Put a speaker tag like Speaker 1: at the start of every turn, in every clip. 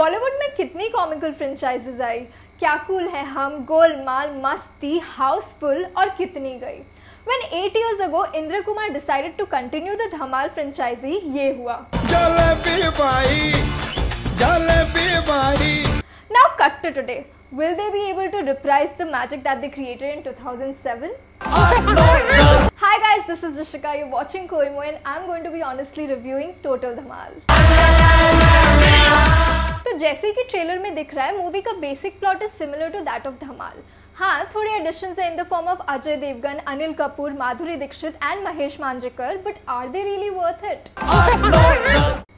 Speaker 1: बॉलीवुड में कितनी comical franchises आई, क्या कूल है हम, गोलमाल, मस्ती, हाउसफुल और कितनी गई। When 8 years ago Indra Kumar decided to continue the Dhamal franchise, ये हुआ। Now cut to today. Will they be able to reprise the magic that they created in 2007? Hi guys, this is Rishika. You're watching Koimo and I'm going to be honestly reviewing Total Dhamal. तो जैसे कि trailer में दिख रहा है, movie का basic plot is similar to that of Dhamaal. हाँ, थोड़े एडिशंस हैं in the form of Ajay Devgan, Anil Kapoor, Madhuri Dixit and Mahesh Manjrekar, but are they really worth it?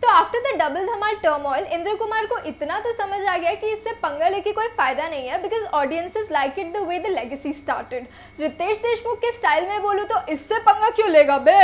Speaker 1: तो after the double Dhamaal turmoil, Indra Kumar को इतना तो समझ आ गया कि इससे पंगा लेके कोई फायदा नहीं है, because audiences like it the way the legacy started. Ritesh Deshmukh के स्टाइल में बोलूं तो इससे पंगा क्यों लेगा बे?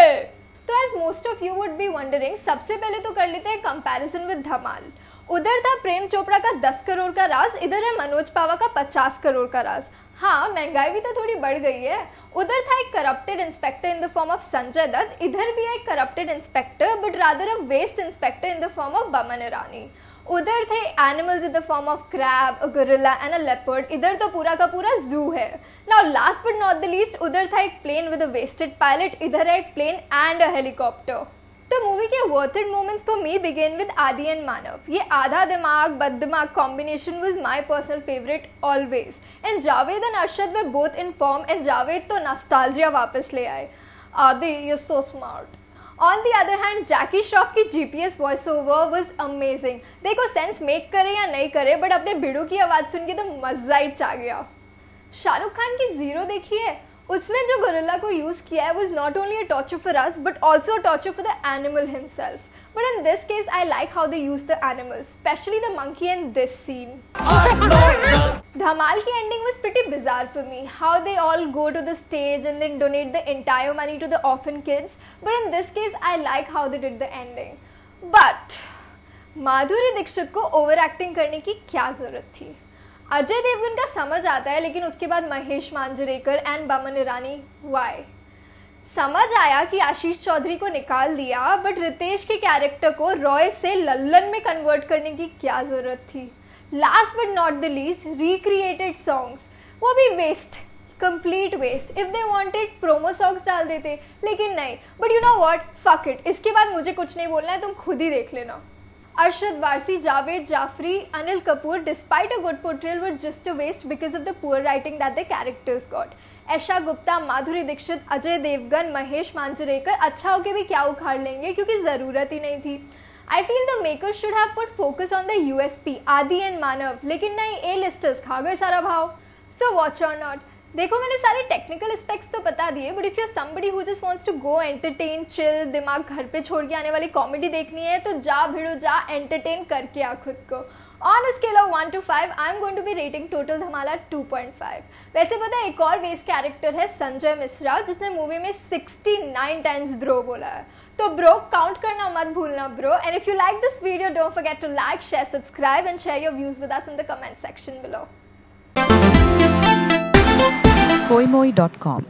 Speaker 1: तो as most of you would be wondering, सबसे पहले तो कर लेते हैं कंपैरिजन विद धमाल। उधर था प्रेम चोपड़ा का 10 करोड़ का राज, इधर है मनोज पावा का 50 करोड़ का राज। हाँ, महंगाई भी तो थोड़ी बढ़ गई है। उधर था एक corrupted inspector in the form of Sanjay Dutt, इधर भी है एक corrupted inspector but rather a waste inspector in the form of Boman Irani. उधर थे animals in the form of crab, a gorilla and a leopard, इधर तो पूरा का पूरा जू है। Now last but not the least, उधर था एक plane with a wasted pilot, इधर है एक प्लेन एंड अ हेलीकॉप्टर। तो मूवी के worthy moments for me begin with Adi and Manav. ये आधा दिमाग बद दिमाग combination was my personal favourite always, and Javed and Arshad were both in form, and Javed तो नॉस्टैल्जिया वापस ले आए। Adi you so smart. On the other hand, Jackie Shroff की GPS voice over was amazing. देखो सेंस मेक करे या नहीं करे, बट अपने भिड़ों की आवाज़ सुन के तो मजा ही आ गया। शाहरुख खान की जीरो देखी है, उसमें जो गोरिल्ला को यूज किया है was not only a torture for us but also a torture for the animal himself. But in this case, I like how they use the animals, especially the monkey in this scene. Dhamal ki ending was pretty bizarre for me. How they all go to the stage and then donate the entire money to the orphan kids. But in this case, I like how they did the ending. But Madhuri Dixit को over acting करने की क्या जरूरत थी? अजय देवगन का समझ आता है, लेकिन उसके बाद महेश मांजरेकर एंड बमन ईरानी, वाई? समझ आया कि आशीष चौधरी को निकाल दिया, बट रितेश के कैरेक्टर को रॉय से लल्लन में कन्वर्ट करने की क्या जरूरत थी? Last but not the least, recreated songs, वो भी waste, complete waste. If they wanted promo songs डाल देते, लेकिन नहीं। But you know what, fuck it, इसके बाद मुझे कुछ नहीं बोलना है, तुम खुद ही देख लेना। Arshad Varsi, Javed Jafri, Anil Kapoor, despite a good portrayal, were just a waste because of the poor writing that the characters got. Esha Gupta, Madhuri Dixit, Ajay Devgan, Mahesh Manjrekar, अच्छा होके भी क्या उखाड़ लेंगे क्योंकि ज़रूरत ही नहीं थी। I feel the makers should have put focus on the USP, आदि and मानव, लेकिन नहीं, A-listers खा गए सारा भाव। So watch or not। देखो, मैंने सारे टेक्निकल एस्पेक्ट्स तो बता दिए, but if you are somebody who just wants to go entertain, chill, दिमाग घर पे छोड़ के आने वाली कॉमेडी देखनी है, तो जा भिड़ो, जा एंटरटेन करके आ खुद को। On a scale of 1 to 5, I am going to be rating total Dhamaal 2.5। वैसे पता है, एक और बेस कैरेक्टर है संजय मिश्रा, जिसने मूवी में 69 टाइम्स ब्रो बोला है। तो ब्रो काउंट करना मत भूलना bro. And if you like this video, don't forget to like, share, subscribe and share your views with us in the comment section below.
Speaker 2: Koimoi.com